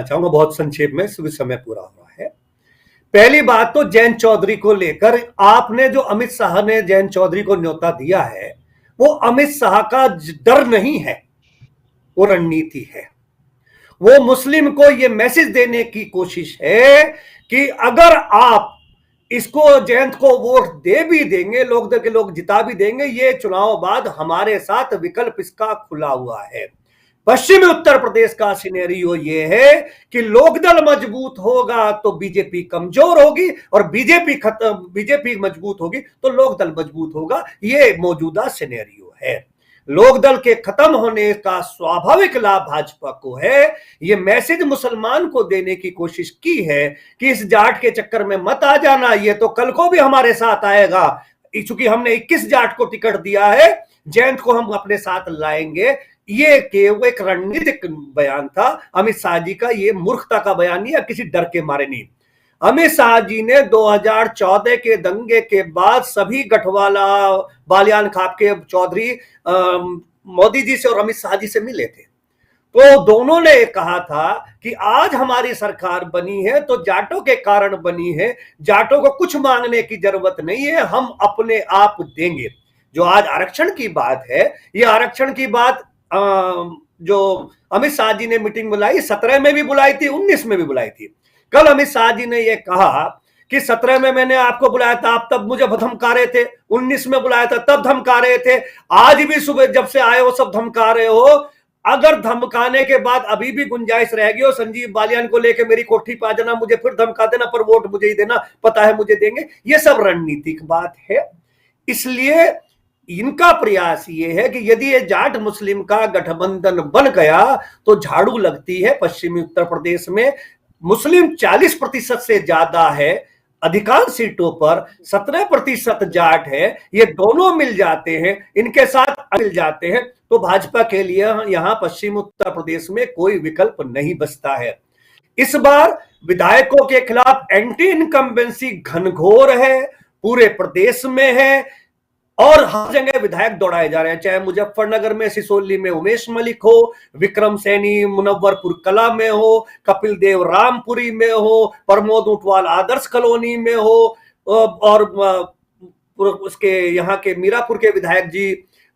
चाहूंगा बहुत संक्षेप में, समय पूरा हो रहा है। पहली बात तो जयंत चौधरी को लेकर आपने जो अमित शाह ने जयंत चौधरी को न्योता दिया है, वो अमित शाह का डर नहीं है, वो रणनीति है। वो मुस्लिम को ये मैसेज देने की कोशिश है कि अगर आप इसको जयंत को वोट दे भी देंगे, लोग के लोग जिता भी देंगे, ये चुनाव बाद हमारे साथ विकल्प इसका खुला हुआ है। पश्चिमी उत्तर प्रदेश का सिनेरियो ये है कि लोकदल मजबूत होगा तो बीजेपी कमजोर होगी, और बीजेपी मजबूत होगी तो लोकदल मजबूत होगा। ये मौजूदा सिनेरियो है। लोकदल के खत्म होने का स्वाभाविक लाभ भाजपा को है। ये मैसेज मुसलमान को देने की कोशिश की है कि इस जाट के चक्कर में मत आ जाना, ये तो कल को भी हमारे साथ आएगा। चूंकि हमने 21 जाट को टिकट दिया है, जयंत को हम अपने साथ लाएंगे। ये केवल एक रणनीतिक बयान था अमित शाह जी का, ये मूर्खता का बयान नहीं है, किसी डर के मारे नहीं। अमित शाह जी ने 2014 के दंगे के बाद सभी गठवाला, बालियान खापके, चौधरी मोदी जी से और अमित शाह जी से मिले थे। तो दोनों ने कहा था कि आज हमारी सरकार बनी है तो जाटों के कारण बनी है, जाटों को कुछ मांगने की जरूरत नहीं है, हम अपने आप देंगे। जो आज आरक्षण की बात है, ये आरक्षण की बात जो अमित शाह जी ने मीटिंग बुलाई, 17 में भी बुलाई थी, 19 में भी बुलाई थी। कल अमित शाह जी ने यह कहा कि 17 में मैंने आपको बुलाया था, आप तब मुझे धमका रहे थे, 19 में बुलाया था तब धमका रहे थे, आज भी सुबह जब से आए हो सब धमका रहे हो। अगर धमकाने के बाद अभी भी गुंजाइश रहेगी और संजीव बालियान को लेकर मेरी कोठी पे आ जाना, मुझे फिर धमका देना, पर वोट मुझे ही देना, पता है मुझे देंगे, ये सब रणनीतिक बात है। इसलिए इनका प्रयास ये है कि यदि ये जाट मुस्लिम का गठबंधन बन गया तो झाड़ू लगती है पश्चिमी उत्तर प्रदेश में। मुस्लिम 40% से ज्यादा है, अधिकांश सीटों पर 17% जाट है, ये दोनों मिल जाते हैं, इनके साथ मिल जाते हैं तो भाजपा के लिए यहां पश्चिम उत्तर प्रदेश में कोई विकल्प नहीं बचता है। इस बार विधायकों के खिलाफ एंटी इनकम्बेंसी घनघोर है, पूरे प्रदेश में है, और हर जगह विधायक दौड़ाए जा रहे हैं, चाहे मुजफ्फरनगर में सिसोली में उमेश मलिक हो, विक्रम सैनी मुनव्वरपुर कला में हो, कपिल देव रामपुरी में हो, प्रमोद ऊंटवाल आदर्श कॉलोनी में हो, और उसके यहाँ के मीरापुर के विधायक जी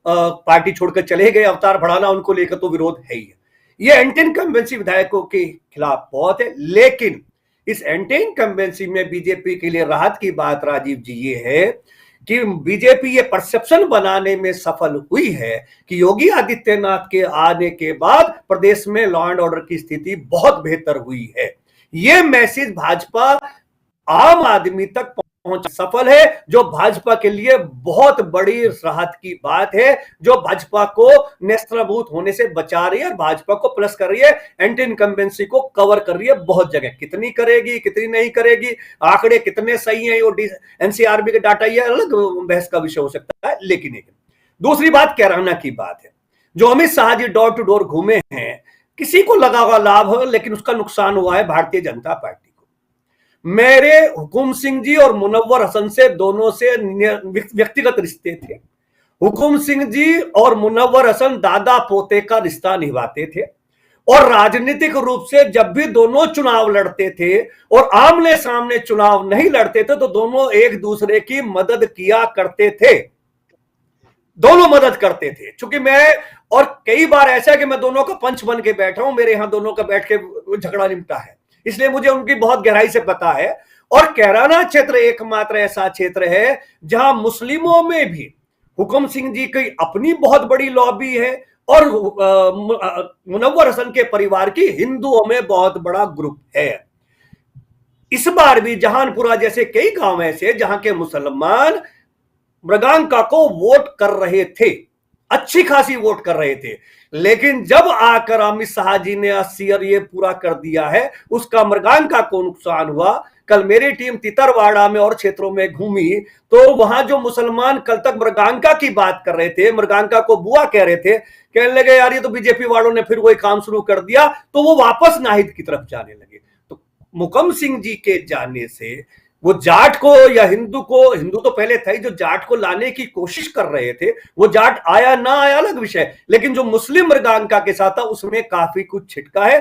पार्टी छोड़कर चले गए, अवतार बढ़ाना, उनको लेकर तो विरोध है ही है। ये एंटी इनकम्बेंसी विधायकों के खिलाफ बहुत है। लेकिन इस एंटी इनकम्बेंसी में बीजेपी के लिए राहत की बात राजीव जी ये है कि बीजेपी ये परसेप्शन बनाने में सफल हुई है कि योगी आदित्यनाथ के आने के बाद प्रदेश में लॉ एंड ऑर्डर की स्थिति बहुत बेहतर हुई है। ये मैसेज भाजपा आम आदमी तक पहुंच सफल है, जो भाजपा के लिए बहुत बड़ी राहत की बात है, जो भाजपा को नेस्तनाबूत होने से बचा रही है और भाजपा को प्लस कर रही है, एंटी इनकम्बेंसी को कवर कर रही है बहुत जगह। कितनी करेगी कितनी नहीं करेगी, आंकड़े कितने सही हैं, वो एनसीआरबी का डाटा, ये अलग बहस का विषय हो सकता है। लेकिन दूसरी बात कैराना की बात है, जो Amit Shah ji door to door घूमे हैं, किसी को लगा हुआ लाभ हो लेकिन उसका नुकसान हुआ है भारतीय जनता पार्टी। मेरे हुकुम सिंह जी और मुनव्वर हसन से दोनों से व्यक्तिगत रिश्ते थे। हुकुम सिंह जी और मुनव्वर हसन दादा पोते का रिश्ता निभाते थे, और राजनीतिक रूप से जब भी दोनों चुनाव लड़ते थे और आमने सामने चुनाव नहीं लड़ते थे तो दोनों एक दूसरे की मदद किया करते थे, दोनों मदद करते थे। चूंकि मैं, और कई बार ऐसा है कि मैं दोनों का पंच बन के बैठा हूं, मेरे यहां दोनों का बैठ के झगड़ा निपटा है, इसलिए मुझे उनकी बहुत गहराई से पता है। और कैराना क्षेत्र एकमात्र ऐसा क्षेत्र है जहां मुस्लिमों में भी हुकुम सिंह जी की अपनी बहुत बड़ी लॉबी है, और मुनव्वर हसन के परिवार की हिंदुओं में बहुत बड़ा ग्रुप है। इस बार भी जहानपुरा जैसे कई गांव ऐसे जहां के मुसलमान मृगांका को वोट कर रहे थे, अच्छी खासी वोट कर रहे थे, लेकिन जब आकर अमित शाह जी ने 80 ये पूरा कर दिया है, उसका मृगांका को नुकसान हुआ। कल मेरी टीम तितरवाड़ा में और क्षेत्रों में घूमी तो वहां जो मुसलमान कल तक मृगांका की बात कर रहे थे, मृगांका को बुआ कह रहे थे, कहने लगे यार ये तो बीजेपी वालों ने फिर वही काम शुरू कर दिया, तो वो वापस नाहिद की तरफ जाने लगे। तो हुकुम सिंह जी के जाने से वो जाट को या हिंदू को, हिंदू तो पहले था ही, जो जाट को लाने की कोशिश कर रहे थे, वो जाट आया ना आया अलग विषय, लेकिन जो मुस्लिम मृगांका के साथ था उसमें काफी कुछ छिटका है।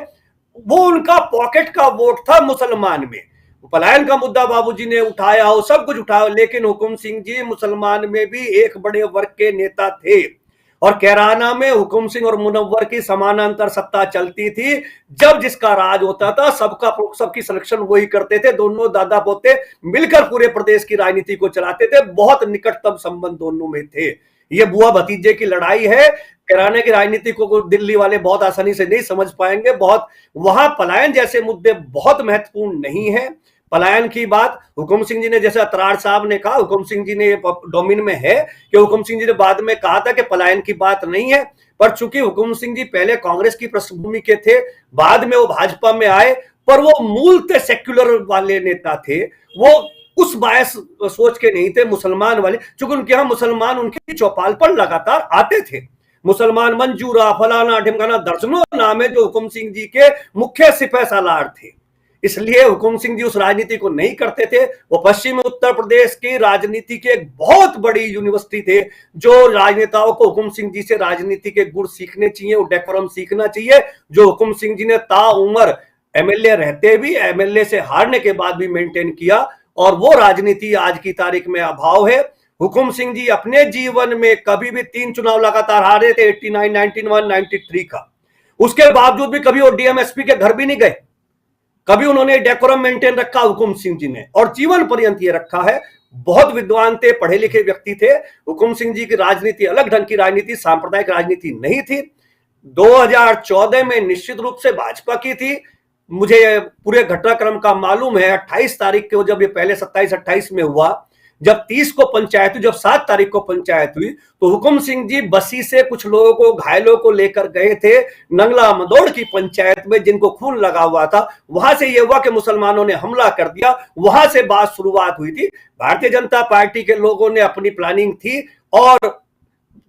वो उनका पॉकेट का वोट था मुसलमान में। पलायन का मुद्दा बाबूजी ने उठाया हो, सब कुछ उठाया, लेकिन हुकुम सिंह जी मुसलमान में भी एक बड़े वर्ग के नेता थे। और कैराना में हुकुम सिंह और मुनव्वर की समानांतर सत्ता चलती थी। जब जिसका राज होता था सबकी सिलेक्शन वही करते थे। दोनों दादा पोते मिलकर पूरे प्रदेश की राजनीति को चलाते थे। बहुत निकटतम संबंध दोनों में थे। ये बुआ भतीजे की लड़ाई है। कैराने की राजनीति को दिल्ली वाले बहुत आसानी से नहीं समझ पाएंगे। बहुत वहां पलायन जैसे मुद्दे बहुत महत्वपूर्ण नहीं है। पलायन की बात हुकुम सिंह जी ने, जैसे अतरार साहब ने कहा, हुकुम सिंह जी ने डोमिन में है कि हुकुम सिंह जी ने बाद में कहा था कि पलायन की बात नहीं है। पर चूंकि हुकुम सिंह जी पहले कांग्रेस की पृष्ठभूमि के थे, बाद में वो भाजपा में आए, पर वो मूलतः सेक्युलर वाले नेता थे। वो उस बायस सोच के नहीं थे मुसलमान वाले, चूंकि उनके यहां मुसलमान उनकी चौपाल पर लगातार आते थे। मुसलमान मंजूरा फलाना ढिमकाना दर्जनों नाम है जो हुकुम सिंह जी के मुख्य सिपह सालार थे। इसलिए हुकुम सिंह जी उस राजनीति को नहीं करते थे। वो पश्चिमी उत्तर प्रदेश की राजनीति के एक बहुत बड़ी यूनिवर्सिटी थे। जो राजनेताओं को हुकुम सिंह जी से राजनीति के गुण सीखने चाहिए, वो डेकोरम सीखना चाहिए, जो हुकुम सिंह जी ने ताउम्र एमएलए रहते भी, एमएलए से हारने के बाद भी मेंटेन किया। और वो राजनीति आज की तारीख में अभाव है। हुकुम सिंह जी अपने जीवन में कभी भी 3 चुनाव लगातार हारे थे, 89, 91, 93 का। उसके बावजूद भी कभी वो डीएमएसपी के घर भी नहीं गए। कभी उन्होंने डेकोरम मेंटेन रखा हुकुम सिंह जी ने, और जीवन पर्यंत ये रखा है। बहुत विद्वान थे, पढ़े लिखे व्यक्ति थे। हुकुम सिंह जी की राजनीति अलग ढंग की राजनीति, सांप्रदायिक राजनीति नहीं थी। 2014 में निश्चित रूप से भाजपा की थी। मुझे पूरे घटनाक्रम का मालूम है। 28 तारीख को जब ये पहले 27-28 में हुआ, जब 30 को पंचायत हुई, जब 7 तारीख को पंचायत हुई, तो हुकुम सिंह जी बसी से कुछ लोगों को, घायलों को लेकर गए थे नंगला मदौड़ की पंचायत में, जिनको खून लगा हुआ था। वहां से यह हुआ कि मुसलमानों ने हमला कर दिया। वहां से बात शुरुआत हुई थी। भारतीय जनता पार्टी के लोगों ने अपनी प्लानिंग थी, और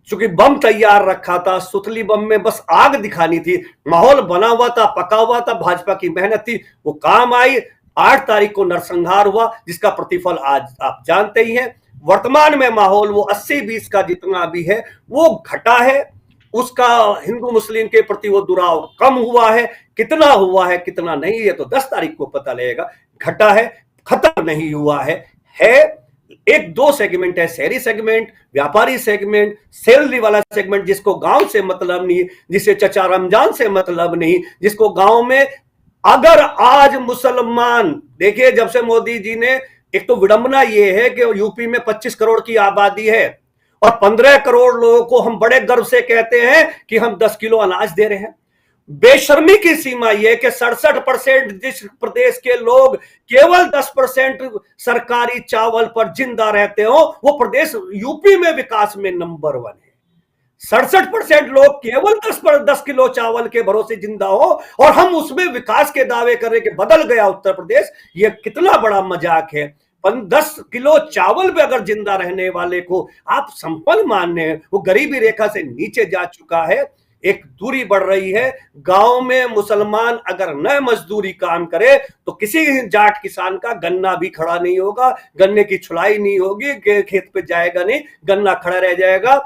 चूंकि बम तैयार रखा था, सुतली बम में बस आग दिखानी थी, माहौल बना हुआ था, पका हुआ था, भाजपा की मेहनत थी, वो काम आई। 8 तारीख को नरसंहार हुआ, जिसका प्रतिफल आज आप जानते ही हैं। वर्तमान में माहौल वो 80-20 का जितना भी है वो घटा है। उसका हिंदू मुस्लिम के प्रति वो दुराव कम हुआ है। कितना हुआ है कितना नहीं, ये तो 10 तारीख को पता लगेगा। घटा है, खत्म नहीं हुआ है। एक दो सेगमेंट है, शहरी सेगमेंट, व्यापारी सेगमेंट, सैलरी वाला सेगमेंट, जिसको गांव से मतलब नहीं, जिसे चचा रमजान से मतलब नहीं, जिसको गांव में, अगर आज मुसलमान, देखिए जब से मोदी जी ने, एक तो विडंबना ये है कि यूपी में 25 करोड़ की आबादी है और 15 करोड़ लोगों को हम बड़े गर्व से कहते हैं कि हम 10 किलो अनाज दे रहे हैं। बेशर्मी की सीमा यह कि 67% जिस प्रदेश के लोग केवल 10% सरकारी चावल पर जिंदा रहते हो, वो प्रदेश यूपी में विकास में नंबर 1 है। 67% लोग केवल 10 किलो चावल के भरोसे जिंदा हो, और हम उसमें विकास के दावे कर रहे कि बदल गया उत्तर प्रदेश। ये कितना बड़ा मजाक है। 10 किलो चावल पे अगर जिंदा रहने वाले को आप संपन्न मान रहे हैं, वो गरीबी रेखा से नीचे जा चुका है। एक दूरी बढ़ रही है। गांव में मुसलमान अगर न मजदूरी काम करे तो किसी जाट किसान का गन्ना भी खड़ा नहीं होगा, गन्ने की छुलाई नहीं होगी, खेत पे जाएगा नहीं, गन्ना खड़ा रह जाएगा।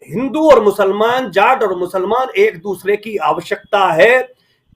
हिंदू और मुसलमान, जाट और मुसलमान एक दूसरे की आवश्यकता है।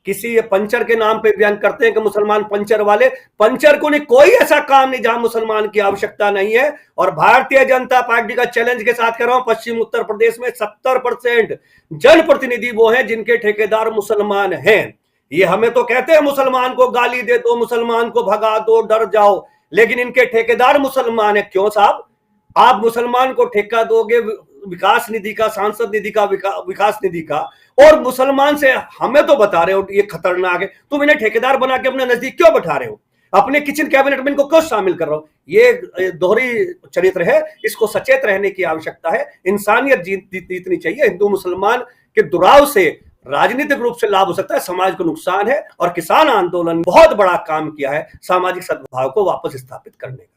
किसी पंचर के नाम पे बयान करते हैं कि मुसलमान पंचर वाले, पंचर को नहीं, कोई ऐसा काम नहीं जहां मुसलमान की आवश्यकता नहीं है। और भारतीय जनता पार्टी का चैलेंज के साथ कह रहा हूं, पश्चिम उत्तर प्रदेश में 70% जनप्रतिनिधि वो हैं जिनके ठेकेदार मुसलमान हैं। ये हमें तो कहते हैं मुसलमान को गाली दे दो, मुसलमान को भगा दो, डर जाओ, लेकिन इनके ठेकेदार मुसलमान है। क्यों साहब? आप मुसलमान को ठेका दोगे विकास निधि का, सांसद निधि का, विकास निधि का, और मुसलमान से हमें तो बता रहे हो ये खतरनाक है, तुम इन्हें ठेकेदार बना के अपने नजदीक क्यों बैठा रहे हो? अपने किचन कैबिनेट में इनको क्यों शामिल कर रहे हो? ये दोहरी चरित्र है, इसको सचेत रहने की आवश्यकता है। इंसानियत जीतनी चाहिए। हिंदू मुसलमान के दुराव से राजनीतिक रूप से लाभ हो सकता है, समाज को नुकसान है। और किसान आंदोलन बहुत बड़ा काम किया है सामाजिक सद्भाव को वापस स्थापित करने का।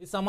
इस समाज